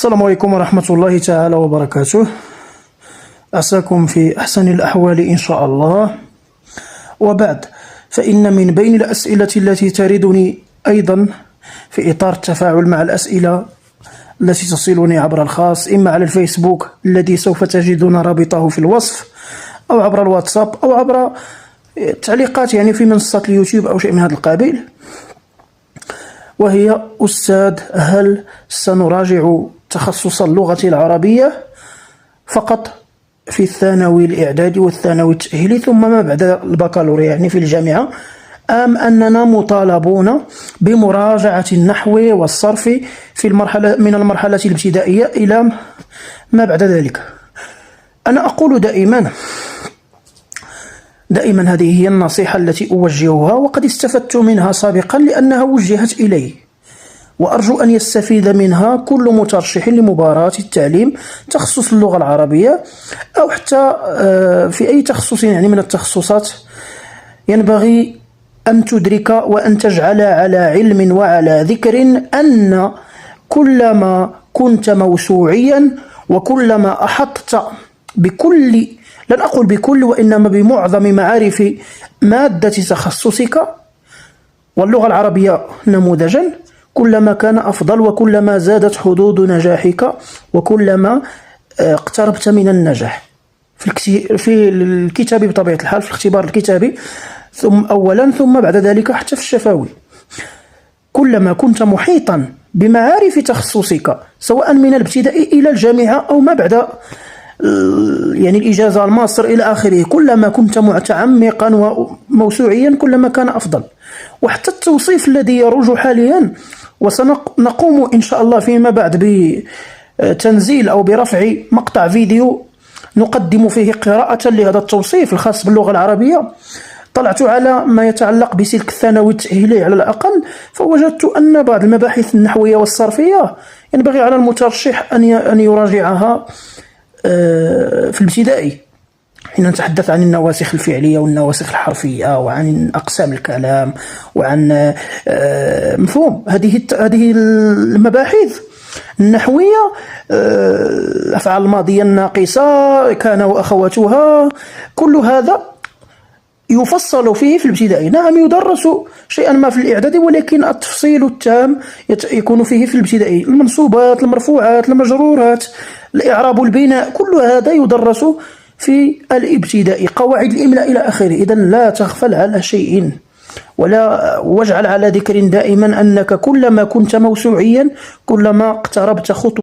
السلام عليكم ورحمة الله تعالى وبركاته. عساكم في أحسن الأحوال إن شاء الله. وبعد، فإن من بين الأسئلة التي تردني أيضا في إطار التفاعل مع الأسئلة التي تصلني عبر الخاص، إما على الفيسبوك الذي سوف تجدون رابطه في الوصف، أو عبر الواتساب، أو عبر تعليقات في منصة اليوتيوب أو شيء من هذا القبيل، وهي: أستاذ، هل سنراجع تخصص اللغة العربية فقط في الثانوي الإعدادي والثانوي التأهيلي ثم ما بعد البكالوريا في الجامعة، أم أننا مطالبون بمراجعة النحو والصرف في من المرحلة الابتدائية إلى ما بعد ذلك؟ أنا أقول دائما هذه هي النصيحة التي أوجهها، وقد استفدت منها سابقا لأنها وجهت إلي، وأرجو أن يستفيد منها كل مترشح لمباراة التعليم تخصص اللغة العربية، أو حتى في أي تخصص من التخصصات. ينبغي أن تدرك وأن تجعل على علم وعلى ذكر أن كلما كنت موسوعيا وكلما أحطت بكل، لن أقول بكل وإنما بمعظم معارف مادة تخصصك واللغة العربية نموذجا، كلما كان أفضل، وكلما زادت حدود نجاحك، وكلما اقتربت من النجاح في الكتابي بطبيعة الحال، في الاختبار الكتابي ثم أولا، ثم بعد ذلك حتى في الشفوي. كلما كنت محيطا بمعارف تخصصك سواء من الابتدائي إلى الجامعة أو ما بعد الإجازة، الماستر إلى آخره، كلما كنت متعمقا وموسوعيا كلما كان أفضل. وحتى التوصيف الذي يروج حاليا، وسنقوم إن شاء الله فيما بعد بتنزيل أو برفع مقطع فيديو نقدم فيه قراءة لهذا التوصيف الخاص باللغة العربية. طلعت على ما يتعلق بسلك الثانوي التأهيلي على الأقل، فوجدت أن بعض المباحث النحوية والصرفية ينبغي على المترشح أن يراجعها في الابتدائي، حين نتحدث عن النواسخ الفعلية والنواسخ الحرفية وعن أقسام الكلام وعن مفهوم هذه المباحث النحوية، الأفعال الماضية الناقصة، كان وأخواتها، كل هذا يفصل فيه في الابتدائي. نعم، يدرس شيئا ما في الإعدادي، ولكن التفصيل التام يكون فيه في الابتدائي. المنصوبات، المرفوعات، المجرورات، الإعراب والبناء، كل هذا يدرس في الابتدائي، قواعد الإملاء إلى آخره. إذن لا تغفل على شيء، واجعل على ذكر دائما أنك كلما كنت موسوعيا كلما اقتربت خطوة